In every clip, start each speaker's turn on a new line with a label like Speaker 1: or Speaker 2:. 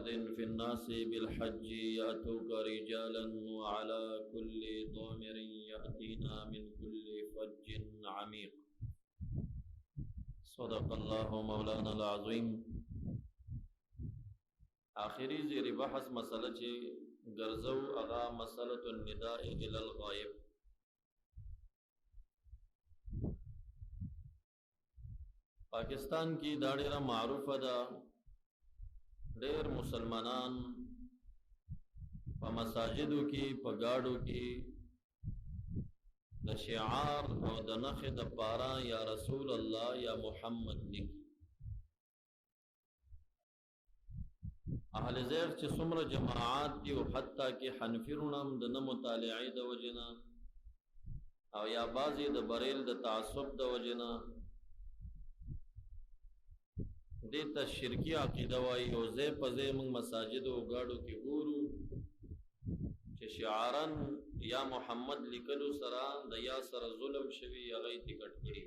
Speaker 1: وأذن في الناس بالحج يأتوك رجالا وعلى كل ضامر يأتينا من كل فج عميق. صدق الله مولانا العظيم. آخری زیر بحث مسئلہ چه گرزو اغا مسئلة النداء الى الغایب. پاکستان کی دا ډیر معروف ده، ډیر مسلمانان په مساجدو کې په گاډو کې د شعار او د نخ د پارا یا رسول الله یا محمد لیکي. اهل زیغ چې څومره جماعات دي او حتی کې حنفی رونم د نه مطالعې د وجنه او یا بعضې د بریل د تعصب د وجنه دیتا شرکی عقیده وای او زی پزی من مساجد او گاڑو کی گورو چه شعارن یا محمد لکلو سران دا یا سر ظلم شوی یا غی تکٹ کری.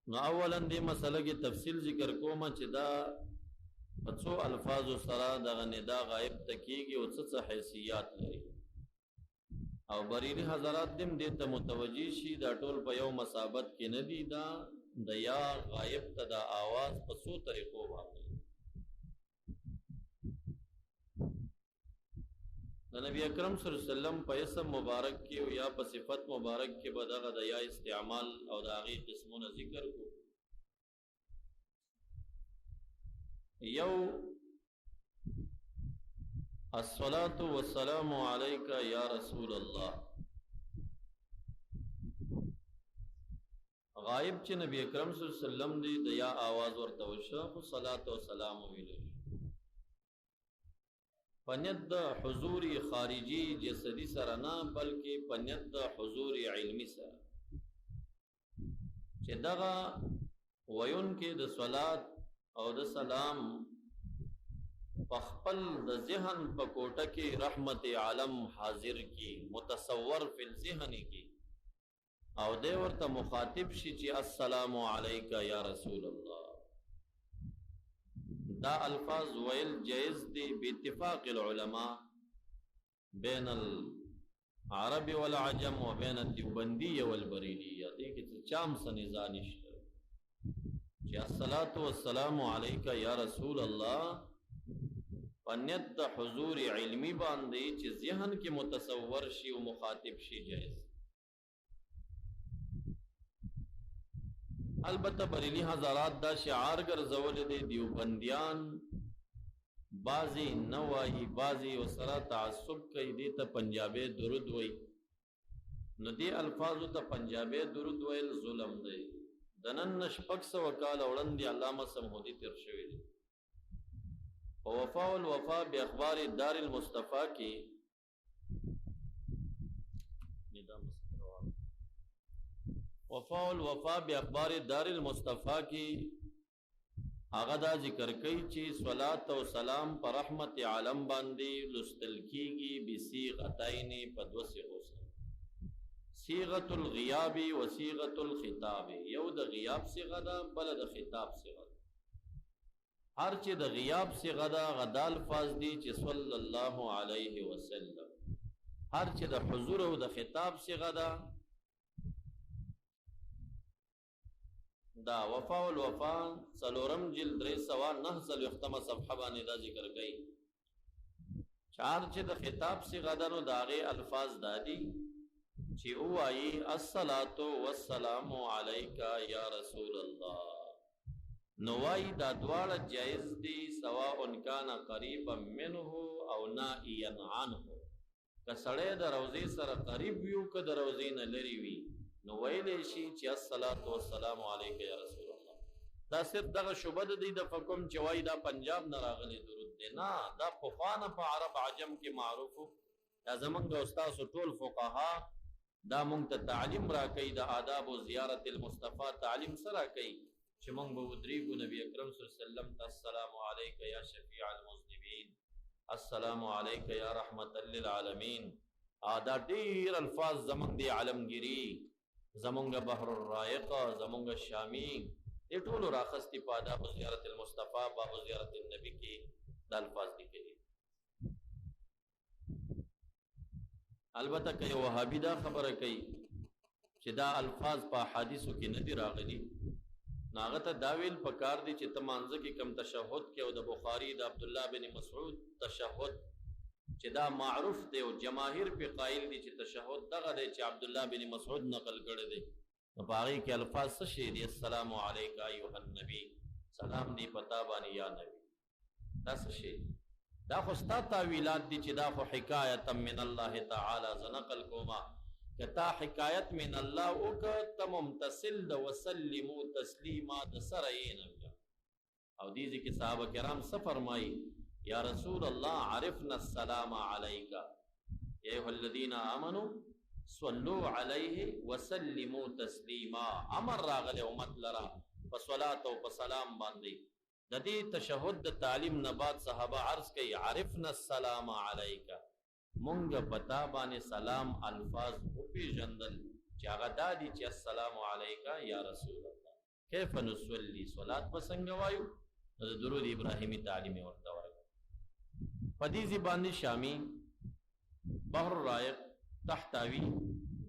Speaker 1: نو اولا دی مسئلہ کی تفصیل ذکر کوما چه دا پچو الفاظ و سرا دا ندا غائب تکیگی و څه حیثیات لري او بریلی حضرات دم دیتا متوجی شي دا ټول په یو مسابت کې ندی. دا د یا غایب ته دا آواز په څو طریقو باندې د نبی اکرم صلی الله علیه وسلم په اسم مبارک کې او یا په صفت مبارک کې به دغه د یا استعمال او د هغې قسمونه ذکر کو. یو الصلاة والسلام علیک یا رسول اللہ. غائب چې نبی اکرم صلی اللہ علیہ وسلم دی د یا آواز ورته وشو خو صلاة و سلام ویلو پنیت د حضور خارجی جسدی سره نه بلکې پنیت د حضور علمی سره چې دغه ویون کې د صلات او د سلام پخپل د ذہن پکوٹا کی رحمت عالم حاضر کی متصور فی الذہن کی او دے ورطا مخاطب شی چی السلام علیکہ یا رسول اللہ. دا الفاظ ویل جائز دی باتفاق العلماء بین العرب والعجم و بین الدیوبندی والبریلیہ. دیکھیں چام سنزانش چی الصلاة والسلام علیکہ یا رسول اللہ پنیت دا حضور علمی باندی چی ذہن کی متصور شی و مخاطب شی جائز. البتہ بریلی حضرات دا شعار گرزول دے دیوبندیان بازی نوائی بازی و سرا تعصب کئی دیتا پنجابی درود وی نو دی الفاظو تا پنجابی درود ویل ظلم دے. دنن نشپک سا وکال اوڑن دی علامہ سمہودی ترشوی دی وفاء الوفاء باخبار دار المصطفیٰ کی وفاء الوفاء باخبار دار المصطفیٰ کی آغدا ذکر کئی چی صلاة و سلام پر رحمت عالم باندی لستل کیگی بسیغتین پدو سیغوسا سیغت الغیاب و سیغت الخطاب. یو دا غیاب سیغدا بلد خطاب سیغدا. ہر چی دا غیاب سے غدا غدا الفاظ دی چی صلی اللہ علیہ وسلم. ہر چی دا حضور و دا خطاب سے غدا دا وفا والوفا سلورم جلد ری سوا نہ سل اختم صفحہ بانے دا ذکر گئی. چار چی دا خطاب سے غدا نو داغے الفاظ دادی چی او آئی الصلاة والسلام علیکہ یا رسول اللہ. نوائی دا دوار جائز دی سواء کان قریبا منہ او نائیا عنہ. کسڑے دا روزی سر قریب ویو که دا روزی نلری وی نوائلے شی چی الصلاة والسلام علیکہ یا رسول اللہ. دا صرف دا شبد دی دا فکم چوائی دا پنجاب نراغلی درود دی نا دا پخوانا پا عرب عجم کی معروفو دا زمان دا استاذ طول فقہا دا منگتا تعلیم را کئی دا آداب و زیارت المصطفیٰ تعلیم سرا کئی چه منگ بودریگو نبی اکرم صلی اللہ علیہ وسلم تا السلام علیکہ یا شفیع المذنبین السلام علیکہ یا رحمت للعالمین. دا دیر الفاظ زمان دی علمگیری زمونږ بحر الرائق، زمونږ شامی، دې ټولو راخستی په آداب زیارت المصطفی باب زیارت النبی کې دا الفاظ لیکلي. البته که یو وهابي دا خبره کوي چې دا الفاظ په احادیثو کې نه دي راغلي، نو هغه ته دا ویل پکار دي چې ته مانځه کې کم تشهد کې او د بخاري د عبدالله بن مسعود تشهد چې دا معروف دی او جماهیر په قائل دي چې تشهد دغه دی چې عبدالله بن مسعود نقل کړی دی، نو په هغې کې الفاظ څه شی دي؟ السلام علیک ایها النبی، سلام دی پتا باندې یا نبی. دا څه شی؟ دا خو ستا تاویلات دي چې دا خو حکایت من الله تعالی ز نقل کوما که تا حکایت من الله وکړه ته ممتثل د وسلمو تسلیما د سره یې نه بیا. او دې ځای کې صحابه کرام څه فرمایي؟ یا رسول الله عرفنا السلام علیک یا ایها الذین آمنوا صلوا علیه وسلموا تسلیما. امر راغلی امت لرا په صلات او په سلام باندې. د دې تشهد د تعلیم نه بعد صحابه عرض کوي عرفنا السلام علیک، مونږ پتا باندې سلام الفاظ وپېژندل چې هغه دا دي چې السلام علیک یا رسول الله. کیف نصلي، صلات به څنګه وایو؟ د درود ابراهیمی تعلیم ورته ورکړه. په دې ځای باندې شامی بحر الرائق تحتاوی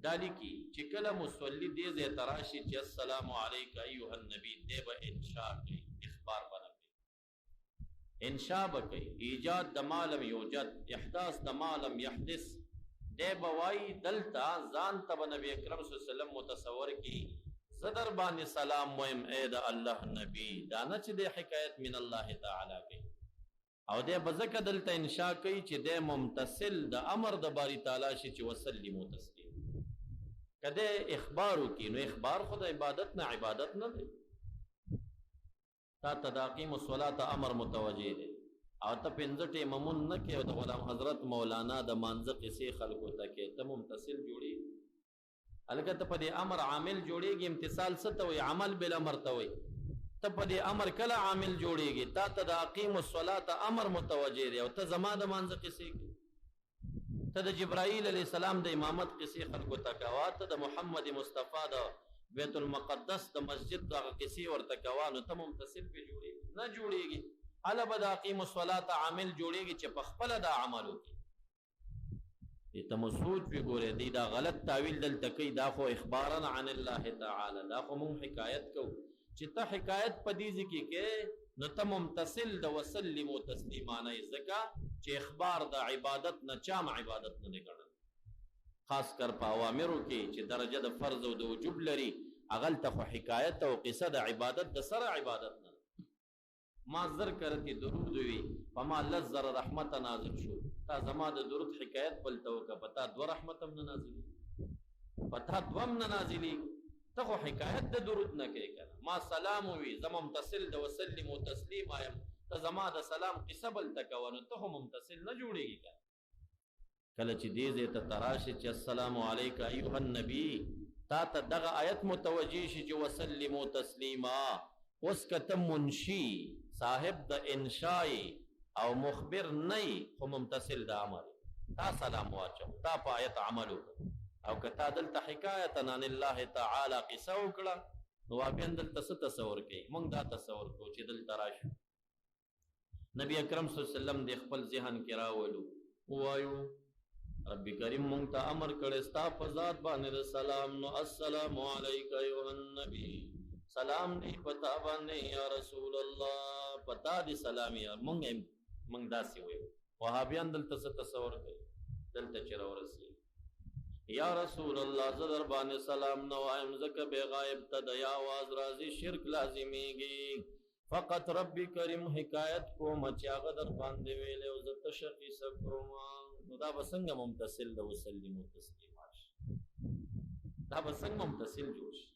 Speaker 1: دا لیکي چې کله مصلی دې ځای ته راشي چې السلام علیک ایها النبی، دی به انشاء کوي، اخبار به نه کوي، انشاء به کوي، ایجاد د ما لم یوجد، احداث د ما لم یحدث. دی به وایي دلته ځان ته به نبی اکرم صلی الله علیه وسلم متصور کړي زه در باندې سلام وایم ای د الله نبی، دا نه چې دی حکایت من الله تعالی کوي. او دی به ځکه دلته انشاء کوي چې دی ممتثل د امر د باری تعالی شي چې وسلمو تسلیم. که دی اخبار وکړي نو اخبار خو د عبادت نه عبادت نه دی. تا ته د اقیم الصلاة امر متوجه دی او ته پنځه ټیمه مونځ نه کوې او د غلام حضرت مولانا د مانځه قصې خلکو ته کوې، ته ممتثل جوړېږي. هلکه ته په دې امر عامل جوړېږي. امتثال څه ته وایي؟ عمل بالامر ته وایي. ته په دې امر کله عامل جوړېږي؟ تا ته د اقیم الصلاة امر متوجه دی او ته زما د مانځه قصې کوې. ته د جبرائیل علیه السلام د امامت قصې خلکو ته کوه، ته د محمد مصطفی د بیت المقدس د مسجد دغه قصې ورته کوه، نو ته ممتثل پې جوړېږي؟ نه جوړېږي. هله به د اقیم الصلاة عامل جوړېږي چې په خپله دا عمل وکړي. دې ته مو سوچ پې ګورئ، دی دا غلط تعویل دلته کوي، دا خو اخبارا عن الله تعالی، دا خو مونږ حکایت کوو. چې ته حکایت په دې ځای کې کې نو ته ممتثل د وسلمو تسلیما نه یې، ځکه چې اخبار د عبادت نه چا عبادت نه دی ګڼل. خاص کر په اوامرو کې چې درجه د فرض او د وجوب لري، هغلته خو حکایت او قصه د عبادت د سره عبادت نه. ما زر کرتی درود وي فما لزر رحمت نازل شو، تا زما د درود حکایت بلته وکړه، پتا دو رحمت هم نه نازلي، پتا دوم نه نازلي. ته خو حکایت د درود نه کوي کنه. ما سلام وي زه ممتثل د وسلم و تسلیم ایم، ته زما د سلام قصه بلته کوه، نو ته خو ممتثل نه جوړېږي کنه. کله چې دې ځای ته راشي چې السلام علیک ایها النبی، تا ته دغه آیت متوجه شي چې وسلمو تسلیما. اوس که ته منشي صاحب د انشاء او مخبر نه خو ممتثل د امر، تا سلام واچو، تا په آیت عمل وکړه. او که تا دلته حکایتا عن الله تعالی قصه وکړه، نو واقعا دلته څه تصور کوي؟ موږ دا تصور کوو چې دلته راشو نبی اکرم صلی الله علیه وسلم د خپل ذهن کې راولو، ووایو رب کریم مونږ ته امر کړی ستا په ذات باندې د سلام، نو السلام علیک ایها النبی، سلام دی پتا باندې یا رسول الله، پتا دی سلام یا مونږ داسې وایو. وهابیان دلته څه تصور کوي؟ دلته چې راورسي یا رسول الله زه در باندې سلام نه وایم ځکه بې غایب ته د یا آواز راځي شرک لازمیږي. فقط رب کریم حکایت کوم چې هغه در باندې ویلی او زه تشه قیصه کوم، نو دا به څنګه ممتثل د وسلمو تسلیما شي؟ دا به څنګه ممتثل جوړ شي؟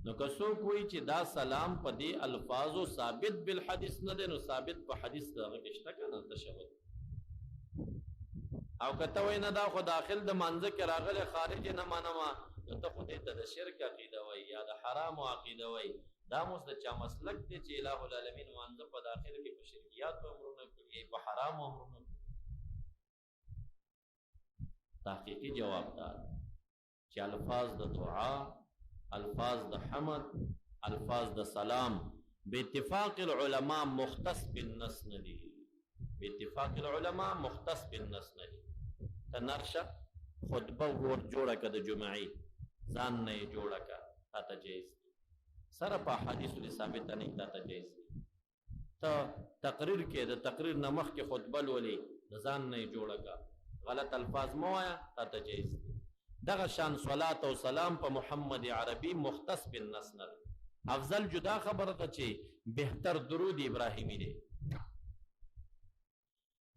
Speaker 1: نو که څوک وایي چې دا سلام په دې الفاظو ثابت بالحدیث نه دی، نو ثابت په حدیث دغه کې شته که نه تشهد؟ او که ته وایي نه دا خو داخل د مانځه کې راغلی خارج نه منمه، نو ته خو دې ته د شرک عقیده وایي یا د حرامو عقیده وایي. دا اوس د چا مسلک دی چې الہ العالمین مانځه په داخل کې په شرکیاتو امرونه کړي، په حرامو امرونه کړي. تحقیقي جواب دا چې الفاظ د دعا، الفاظ د حمد، الفاظ د سلام باتفاق العلماء مختص بالنص نه دي. باتفاق العلماء مختص بالنص نه دي. ته نرشه خطبه ور جوړه که د جمعې ځان نه یې جوړه که تا ته جایز دي. سره په احادیثو دې ثابته نه تا ته جایز دي. ته تقریر کې د تقریر نه مخکې خطبه لولې د ځان نه یې جوړه که، غلط الفاظ مه وایه، تا ته جایز دي. دغه شان صلات او سلام په محمد عربي مختص بالنص نه دی. افضل جدا خبره ده چې بهتر درود ابراهیمی دی،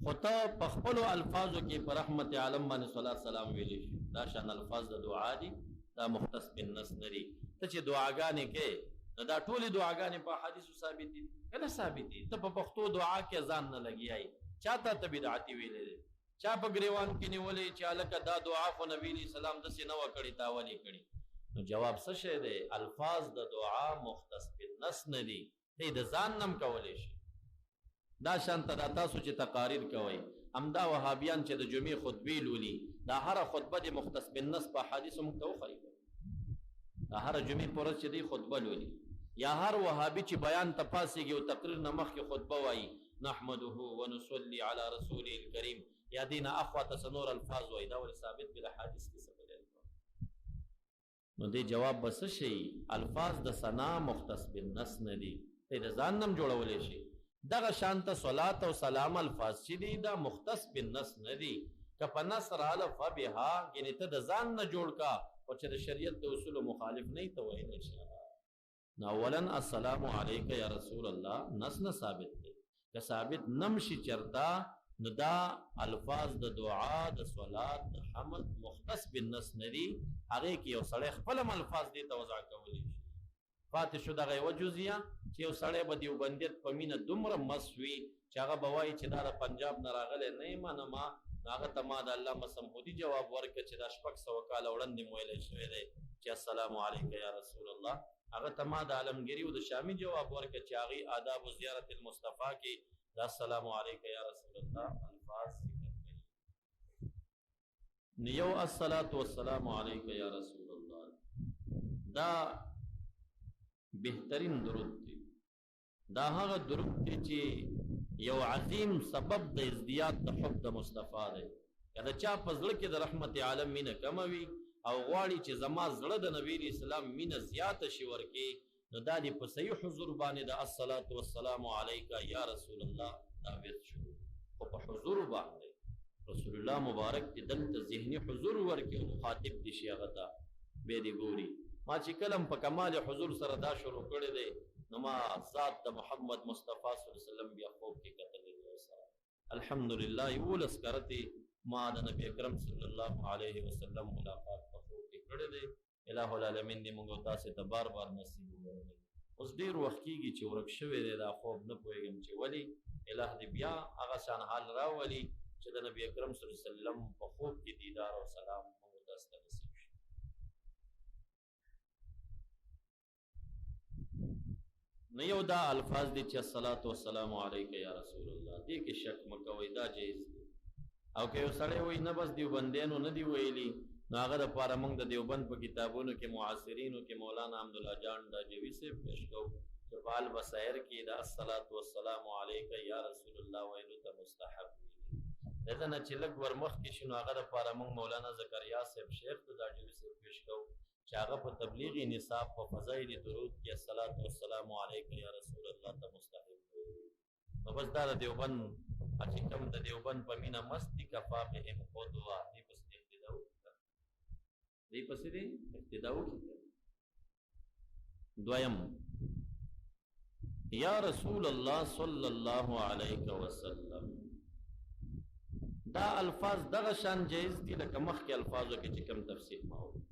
Speaker 1: خو ته په خپلو الفاظو کې په رحمت عالم باندې صلات سلام ویلی شي. دا شان الفاظ د دعا دي، دا مختص بالنص نه دي. ته چې دعاګانې کې نو دا ټولې دعاګانې په حدیثو ثابت دي که نه ثابت دي؟ ته په پښتو دعا کې ځان نه لګیایي، چا ته بدعتي ویلی دی، چا په ګریوان کې نیولې چې هلکه دا دعا خو نبي علیه السلام داسې نه وه کړې، تا ولې کړې؟ نو جواب څه شی دی؟ الفاظ د دعا مختص بالنص نه دي، ته د ځان نم کولی شي. دا شانته دا تاسو چې تقاریر کوئ، همدا وهابیان چې د جمعې خطبې لولي، دا هره خطبه د مختص بالنص په حدیثو موږ ته وښایي. دا هره جمعې په ورځ چې دی خطبه لولي، یا هر وهابي چې بیان ته پاسېږي او تقریر نه مخکې خطبه وایي نحمده ونصلي على رسوله الکریم، یا دین اخواته سنور الفاظ وای، دا ولې ثابت بالحدیث کې څه بدل؟ نو دې جواب بس شي الفاظ د ثنا مختص بالنص نه دي، ته د ځان نم جوړولې شي. دغه شانته صلات او سلام الفاظ چې دي دا مختص بالنص نه دي. که په نص راله فبها، یعنې ته د ځان نه جوړ کا، او چې د شریعت د اصولو مخالف نه ته ویلی شي. نو اولا السلام علیک یا رسول الله نص نه ثابت دی. که ثابت نم شي چرتا نو دا الفاظ د دعا، د صلات، د حمد مختص بالنص نه دي. هغې کې یو سړی خپل الفاظ دې ته وضع کولی شي. پاتې شو دغه یوه جزیه چې یو سړی به دیوبندیت په مینه دومره مس وي چې هغه به وایي چې دا د پنجاب نه راغلی نه یم نه ما، هغه ته ما د علامه سمهودي جواب ورکړه چې دا 600 کاله وړاندې مو ویلی شوی دی چې السلام علیک یا رسول الله. هغه ته ما د عالمګیري او د شامي جواب ورکړه چې هغې آداب و زیارت المصطفی کې دا السلام علیک یا رسول الله الفاظ ذکر کړي. یو الصلاة والسلام علیک یا رسول الله دا بهترین درود دی. دا هغه درود دی چې یو عظیم سبب د ازدیاد د حب د مصطفی دی. که د چا په زړه کې د رحمت عالم مینه کمه وي او غواړي چې زما زړه د نبی علیه السلام مینه زیاته شي ورکې، نو دا دې په صحیح حضور باندې د الصلاة والسلام علیک یا رسول الله دا ویل شو. خو په حضور باندې رسول الله مبارک دې دلته ذهني حضور ورکې او مخاطب دي شي هغه ته بیا دې ګوري. ما چې کلم په کمال حضور سره دا شروع کړی دی نو ما ذات د محمد مصطفی صلی الله علیه وسلم بیا خوب کې کتلی دی سره. الحمدلله 11 کرتې ما د نبی اکرم صلی الله علیه وسلم ملاقات په خوب کې کړی دی. الہ العالمین دې موږ تاسې ته بار بار نصیب وکړي. اوس ډېر وخت کېږي چې ورک شوی دی دا خوب، نه پوهېږم چې ولې. الہ دې بیا هغه شان حال راولي چې د نبی اکرم صلی الله علیه وسلم په خوب کې دیدار او سلام موږ تاسو ته نصیب شي. نو یو دا الفاظ دي چې الصلاة والسلام علیک یا رسول الله، دې کې شک مه کوئ، دا جایز دی. او که یو سړی وایي نه بس دیوبندیانو نه دی ویلي، نو هغه دپاره موږ د دیوبند په کتابونو کې معاصرینو کې مولانا حمدالله جان ډاجوي صاحب پیش کوو چې په البصائر کې د الصلاة والسلام علیک یا رسول الله ویلو ته مستحب وي. د ده نه چې لږ ور مخکې شي نو هغه دپاره موږ مولانا زکریا صاحب شیخ د ډاجوي صاحب پیش کوو چې هغه په تبلیغ نصاب په فضایل درود کې الصلاة والسلام علیک یا رسول الله ته مستحب وي. نو بس دا د دیوبند چې کوم د دیوبند په مینه مست دي کفا بهم قدوه، دې پسې اقتدا وکړه، دې پسې دې اقتدا وکړه. دویم یا رسول الله صلی الله علیه وسلم، دا الفاظ دغه شان جایز دي لکه مخکې الفاظو کې چې کوم تفسیر ما وکړ.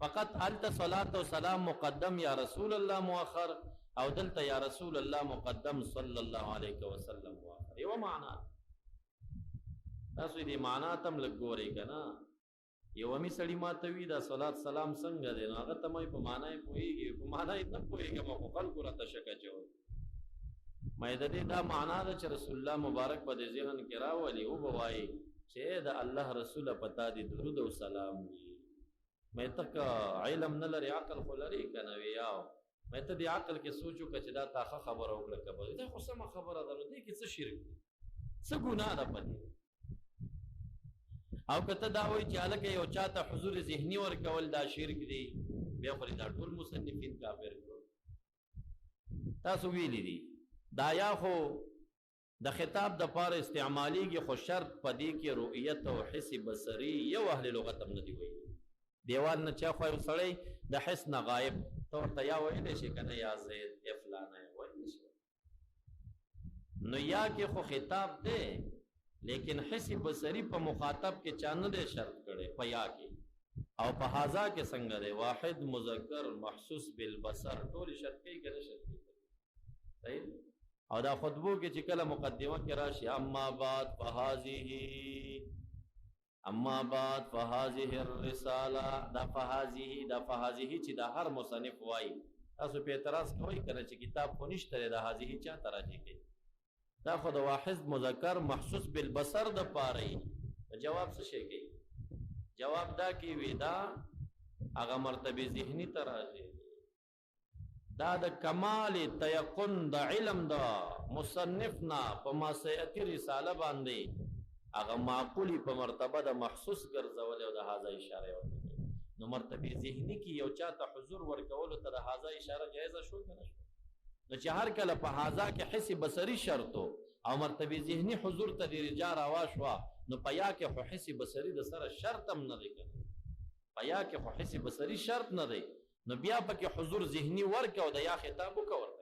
Speaker 1: فقط هلته صلات و سلام مقدم یا رسول الله مؤخر، او دلته یا رسول الله مقدم صلی الله علیه وسلم مؤخر. یو معنا تاسو دې معنا تم لږ ګورئ که نه. یو همي سړي ما ته وي دا صلات سلام څنګه دی، نو هغه ته ما په معنا یې پوهېږي، په معنا یې نه پوهېږم، خو خلکو راته شک اچوي. ما یې د دې دا معنا ده چې رسول الله مبارک په دې ذهن کې راولي، وبه وایي چې د الله رسوله په تا دې درود او سلام وي. مې تک علم نه لري عقل خو لري کنه ویاو مې ته دی عقل کې سوچو چې دا تاخه خبره وکړه کبه دا خو سم خبره ده نو دې کې څه شرک دی څه ګناه ده پدې او کته دا وایي چې الګ یو چاته حضور ذهني ور کول دا شرک دی بیا خو دا ټول مصنفین کافر کړو تاسو ویلي دي دا یا خو د خطاب د پاره استعماليږي خو شرط پدې کې رؤیت او حس بصري یو اهل لغت هم نه دی وایي دیوال نه چا خو سړی د حس نه غایب تو ورته یا ویلی شي کنه یا زید یا فلانه ویلی شي نو یا کې خو خطاب دی لیکن حس بصری په مخاطب کې چا نه دی شرط کړي په یا کې او په هاذا کې څنګه دی واحد مذکر محسوس بالبصر ټول شرط کوي کنه شرط کوي صحیح او دا خطبو کې چې کله مقدمه کې راشي اما بعد فهذه الرساله دا فهذه چې دا هر مصنف وایي تاسو په اعتراض کوئ کنه چې کتاب خو نشته دا هذه چا تراجی کوي دا خو د واحد مذکر محسوس بالبصر د پاره جواب څه شي کوي جواب دا کې ودا هغه مرتبه ذهنی تراجی دا د کمال تیقن د علم دا مصنفنا په ماسیتی رساله باندې هغه معقولی په مرتبه د محسوس ګرځول او د هاذا اشاره ورته نو مرتبه ذهنی کې یو چاته حضور ورکول ته د هاذا اشاره جایز شو کنه شو نو چې هر کله په هاذا کې حس بصری شرط او مرتبه ذهنی حضور ته د رجار आवाज وا نو پیا کې خو حس بصری د سره شرط هم نه دی کنه پیا کې خو حس بصری شرط نه دی نو بیا پکې حضور ذهنی ورکو د یا خطاب وکورته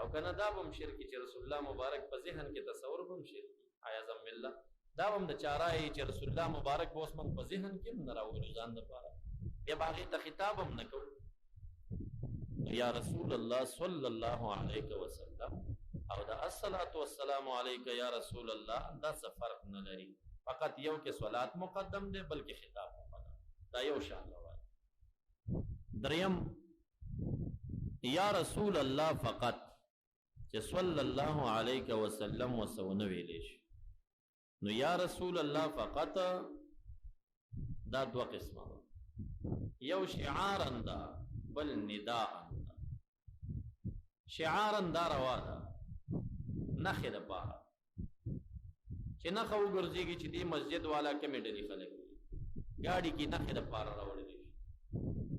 Speaker 1: او کنه دا هم شرک چې رسول الله مبارک په ذهن کې تصور هم شرک اعاذ بالله دا هم د چارای چې رسول الله مبارک به اوس موږ په ذهن کې نه راوړو ځان لپاره بیا باغی ته خطاب هم نکو یا رسول الله صلی الله علیه وسلم او دا الصلاۃ والسلام علیک یا رسول الله دا څه فرق نه لري فقط یو کې صلات مقدم دی بلکې خطاب مقدم دا یو شان دی دریم یا رسول الله فقط چې صلی الله علیه وسلم وسونه ویلې شي نو یا رسول الله فقط دا دو قسمه یو شعارا دا بل نداء دا شعارا دا روا دا نخې د پاره چې نخه وګرځېږي چې دې مسجد والا کمې ډلې خلک ګاډي کې نخې د پاره راوړل شي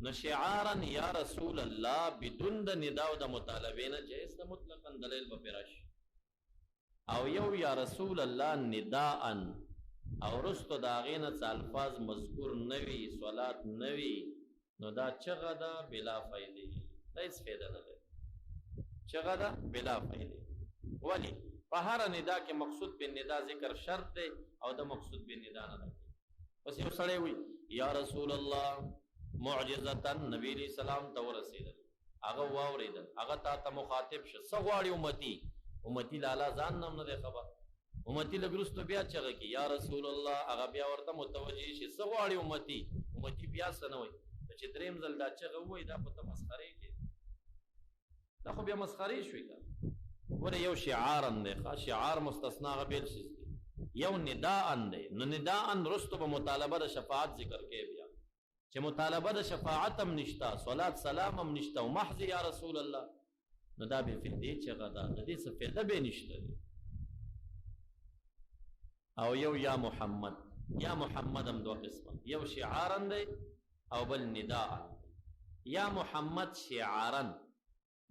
Speaker 1: نو شعارا یا رسول الله بدون د نداء او د مطالبه نه جایز ده مطلقاً دلیل به راشي او یو یا رسول الله نداء او رستو دا غینه الفاظ مذکور نوی صلات نوی نو دا چغه دا بلا فائدې دا هیڅ فائدہ نه لري چغه دا بلا فائدې ولی په هر ندا کې مقصود به ندا ذکر شرط دی او د مقصود به ندا نه دی پس یو سړی وي یا رسول الله معجزتا نبی علیہ السلام ته ورسېدل هغه واورېدل هغه تا مخاطب شه سغواړي امتی لالا ځان نم نه خبر امتی لګرستو بیا چغه کی یا رسول الله هغه بیا ورته متوجي شي سغواړي امتی بیا سنوي چې دریم ځل دا چغه وای دا په مسخري کې دا خو بیا مسخري شوې کا ور یو شعار نه شعار مستثنا غبل شي یو نداء نه نو نداء رستو په مطالبه د شفاعت ذکر کې بیا چې مطالبه د شفاعت هم نشتا صلات سلام هم نشتا او محض یا رسول الله نو دا به فائدې چې غدا د دې څه فائدہ به نشته او یو یا محمد هم دوه قسمه یو شعارا دی او بل نداء یا محمد شعارا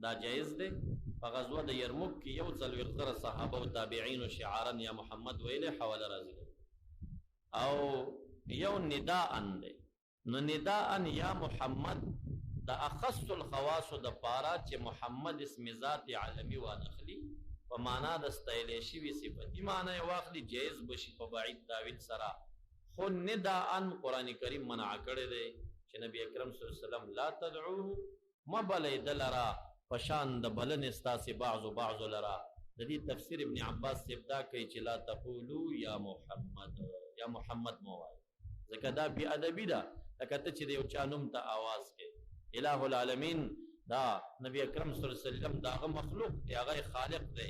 Speaker 1: دا جایز دی په غزوه د یرموک کې یو ځل ورغره صحابه او تابعین شعارا یا محمد ویله حواله راځي او یو نداء دی نو نداء یا محمد دا اخص الخواص د پارا چې محمد اسم ذات عالمی و نخلی په معنا د استایل شي وی صفتی معنا واخلی جایز بشي په بعید داوید سرا خو نداء قران کریم منع کړی دی چې نبی اکرم صلی الله علیه وسلم لا تدعوه مبلې دلرا پشان د بلن استاس بعض لرا د دې تفسیر ابن عباس ابدا کوي چې لا تقولوا یا محمد موای ځکه دا بی ادبی ده لکه ته چې یو چانوم ته आवाज کې الہ العالمین دا نبی اکرم صلی الله علیه وسلم دا مخلوق دی هغه خالق دی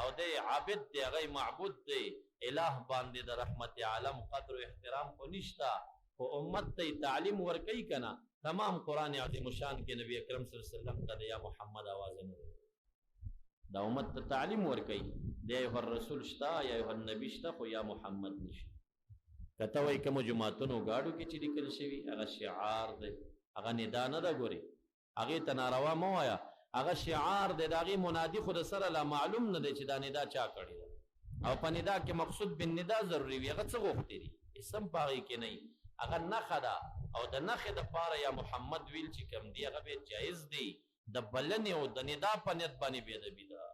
Speaker 1: او دی عابد دی هغه معبود دی الہ باندې د رحمت عالم قدر و احترام کو نشتا او امت ته تعلیم ورکوي کنه تمام قرآن عظیم الشان کې نبی اکرم صلی الله علیه وسلم ته یا محمد आवाज نه دا امت ته تعلیم ورکوي دی ایها الرسول شتا یا ایها النبی شتا خو یا محمد نشي کته وای کوم جماعتونو گاډو کې چې لیکل شوی هغه شعار دی هغه ندا نه ده ګوري هغه ته ناروا مو وایا هغه شعار دی داغي منادي خود سره لا معلوم نه دی چې دا ندا چا کړی او په ندا کې مقصود بن ندا ضروری وي هغه څه غوښتي دي اسم پاغي کې نه هغه نخه ده او د نخه د پاره یا محمد ویل چې کم دی هغه به جایز دی د بلنه او د ندا په نیت باندې به د بيدا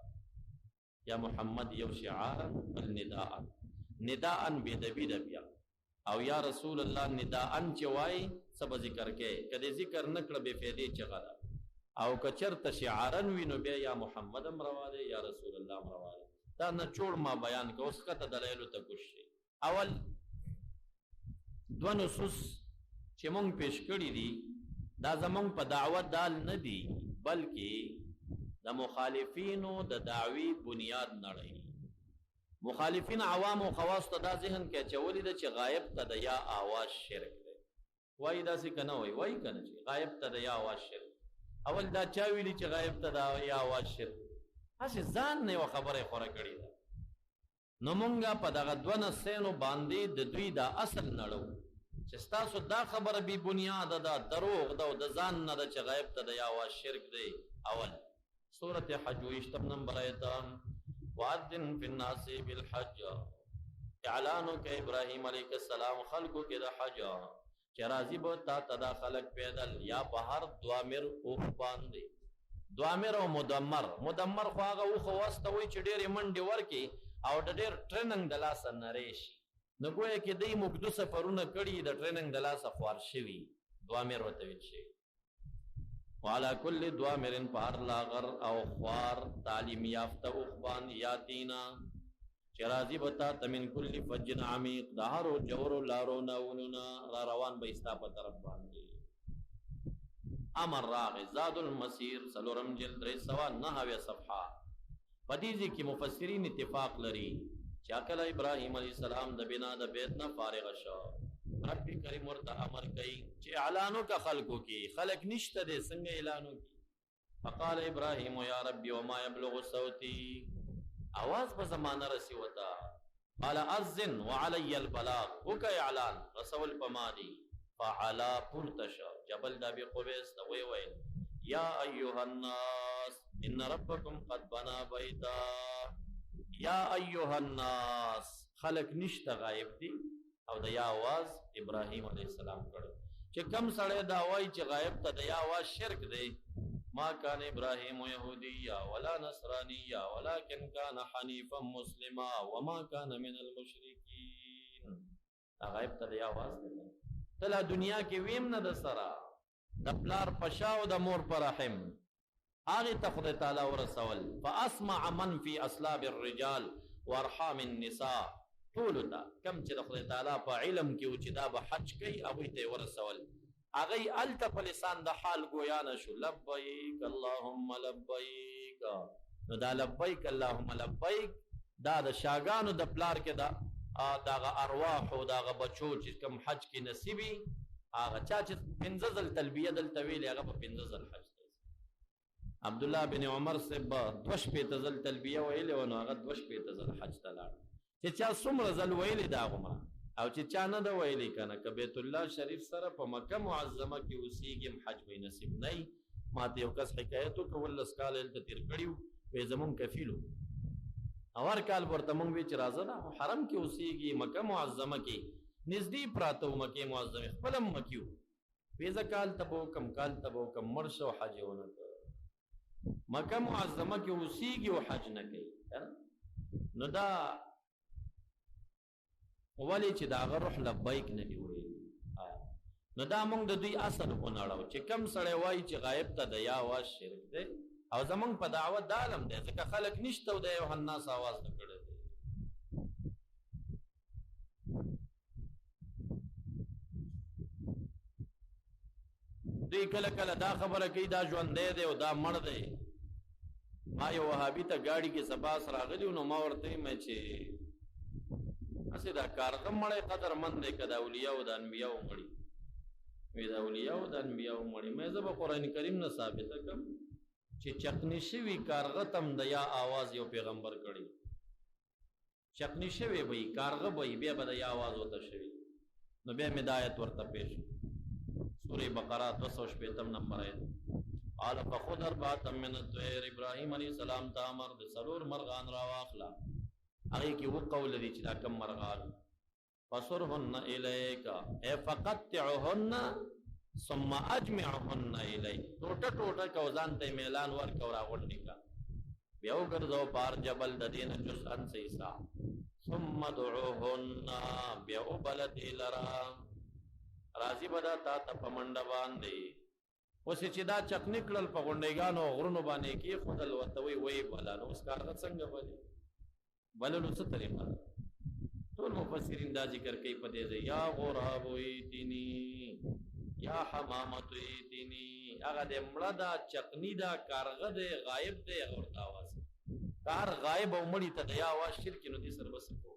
Speaker 1: یا محمد یو شعار النداء نداء به د بيدا بیا او یا رسول الله نداء چوي سب ذکر کې کله ذکر نکړه به فائدې چغلا او کچر تشعارن وینو بیا یا محمد امرواله یا رسول الله امرواله دا نه چور ما بیان کو اوس کته دلایل ته کوشش اول دو نصوص چې مونږ پیش کړی دي دا زمونږ په دعوت دال نه دي بلکې د مخالفینو د دعوی بنیاد نړۍ مخالفین عوام او خواص ته دا ذهن کې چولې ده چې غایب ته د یا आवाज شرک دی وای دا څه کنه وای کنه چې غایب ته د یا आवाज شرک اول دا چا ویلي چې غایب ته د یا आवाज شرک هڅه ځان نه خبره خوره کړی ده نو مونږه په دغه دونه سینو باندې د دوی دا اصل نړو چې تاسو دا خبره بی بنیاد ده دروغ ده او د ځان نه ده چې غایب ته د یا आवाज شرک دی اول سورۃ حج 28 نمبر آیت وَأَذِّنْ فِي النَّاسِ بِالْحَجِّ اعلانو کہ ابراہیم علیہ السلام خلقو کے دا حج چه راضی بوتا تدا خلق پیدل یا بہر دوامر اوخ باندے دوامر او مدمر خواغا اوخ واستوی چه دیر منڈی ورکی او دا دیر ٹریننگ دلاسا نریشی نگویا که دی مقدو سفرون کڑی دا ٹریننگ دلاسا خوار شوی دوامر وطویل شوی وعلا کل دوامرن پار لاغر او خوار تعلیم یافتہ اخبان یاتینا چرازی بتا تمن کل فجن عمیق دارو جورو لارو ناونونا را روان بیستا پا طرف باندے امر راغ زاد المسیر سلورم جلد ری سوا نحوی صفحہ پدیزی کی مفسرین اتفاق لری چاکل ابراہیم علیہ السلام دا بنا دا بیتنا فارغ شو رب کریم ورطا امر کئی چی اعلانو کا خلقو کی خلق نشت دے سنگ اعلانو کی فقال ابراہیم یا ربی وما یبلغ صوتی آواز پا زمانہ رسی وطا قال ازن وعلی البلاغ وکا اعلان رسول پمادی فعلا پرتشا جبل دا بی قبیست ویویل یا ایوہ الناس ان ربکم قد بنا بیتا یا ایوہ الناس خلق نشت غائب دی او د یا आवाज ابراہیم علیہ السلام کړو چې کم سړی دا وای چې غایب ته د یا आवाज شرک دی ما کان ابراہیم یهودیا ولا نصرانیا ولکن کان حنیفا مسلما وما کان من المشرکین دا غایب ته د یا आवाज دی تلا دنیا کې ویم نه د سرا د پلار پشا او د مور پر رحم هغه ته خدای تعالی ورسول فاسمع من فی اصلاب الرجال وارحام النساء طول تا کم چې د خدای تعالی په علم کې او چې دا به حج کوي هغه ته ورسول هغه الته په لسان د حال گویا نشو لبیک اللهم لبیک نو دا لبیک اللهم لبیک دا د شاګانو د پلار کې دا دغه ارواح او دغه بچو چې کم حج کې نصیبي هغه چا چې پنځه ځل تلبیه دل طویل هغه په پنځه ځل حج عبد الله بن عمر سے دوش په تزل تلبیه ویل او هغه دوش په تزل حج تلاړ چې چا څومره ځل ویلې دا غومره او چې چا نه دا ویلې کنه ک بیت الله شریف سره په مکه معظمه کې اوسېږم حج به نصیب نه ماته یو کس حکایتو کول اسکال ال تیر کړیو په زمون کفیلو اور کال ورته مونږ وی چې راځه دا حرم کې اوسېږي مکه معظمه کې نږدې پراته مکه معظمه خپل مکیو په ځکال تبو کم کال تبو کم مرشو حجونه مکه معظمه کې اوسېږي او حج نه کوي نو دا ولی چې دا روح لبیک نه دی ویل نو دا موږ د دوی اصل ونړو چې کم سړی وایي چې غایب ته د یا आवाज شرک دی او زمونږ په دعوت دا علم دی ځکه خلک نشته او د یوحنا आवाज نه کړی دی دوی کله کله دا خبره کوي دا ژوندی دی او دا مړ دی ما یو وهابي ته ګاډي کې سبا سره راغلی نو ما ورته مې چې اسې دا کارغه مړی قدر مند دی که د اولیاو د انبیاو مړي وی د اولیاو د انبیاو مړي مې زه به قرآن کریم نه ثابته کړم چې چکنی شوي کارغه تم د یا آواز یو پیغمبر کړي چکنی شوي به کارغه به بیا به د یا آواز ورته شوي نو بیا مې د آیت ورته پیش سورې بقره 215 نمبر آیت قال فخذ أربعة من الطير ابراهیم علیہ السلام ته امر د څلور مرغان را واخله هغې کې و قول دی چې دا کم مرغان فصرهن الیک ای فقطعهن ثم اجمعهن الیک ټوټه ټوټه کو ځان ته میلان ورکو راغونډې کا بیا وګرځو پار جبل د دین جزءا سیسا ثم دعوهن بیا وبلد لرا راضی بدا تا ته په منډه باندې اوس چې دا چک نکړل په غونډېګانو غرونو باندې کې خدل ورته وی بلا نو اوس کارغه څنګه بلې بللو څه طریقه ټول مفسرین دا ذکر کوي په دې ځای یا غراب ایتنی یا حمامت ایتنی هغه د مړه دا چکنی دا کارغه دی غایب دی ورته آواز کار غایب او مړی ته یا آواز شرک نو دې سره بس کو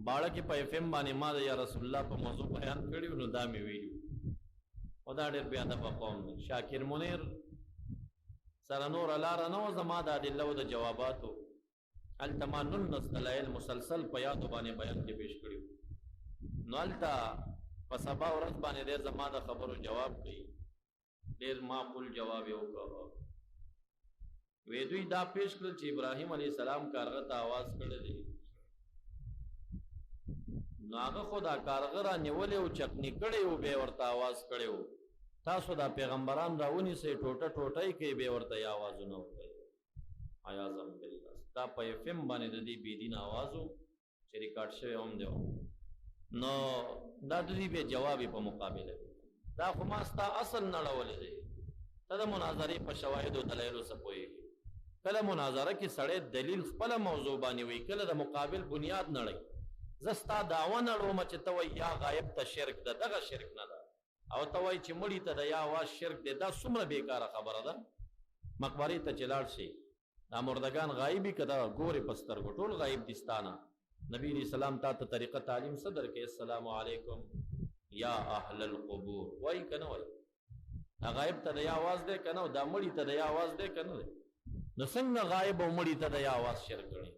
Speaker 1: باړه کې په اف ام باندې ما د یا رسول الله په موضوع بیان کړی نو دا مې ویلو او دا ډېر بیا د قوم شاکر منیر سره نور لاره نو زما د ادله او د جواباتو التمانن دلایل مسلسل په یاد باندې بیان کې پیش کړیو نو التا په سبا ورځ باندې ډېر زما د خبرو جواب کوي ډېر معقول جواب یې وکړ وې دوی دا پیش کړل چې ابراهیم علیه السلام کارغه ته आवाज کړی دی نو هغه خدا کارغه را نیولې او چکنی کړی او به ورته आवाज کړی تاسو دا پیغمبران راونی سي ټوټه ټوټای کې به ورته आवाजونه وکړي اعاذم بالله دا په فم باندې د دې بی دین आवाजو چې ریکارډ شوی هم دی نو دا د دې به جواب په مقابله دا خو ما ستا اصل نړولې دی دا مناظرې په شواهد او دلایل سپوي کله مناظره کې سړی دلیل خپل موضوع باندې وی کله د مقابل بنیاد نړۍ زستا داوا نړوم چې ته وای یا غایب ته شرک ده دغه شرک نه ده او ته وای چې مړی ته د یا आवाज شرک ده دا څومره بیکاره خبره ده مقبره ته چلاړ شي دا مردگان غایبی کدا ګوري پستر ټول غایب دستانه نبی علیہ السلام تا ته طریقه تعلیم صدر کې السلام علیکم یا اهل القبور وای کنه وای غایب ته د یا आवाज ده کنه دا مړی ته د یا आवाज ده کنه نو څنګه غایب او مړی ته د یا आवाज شرک کړي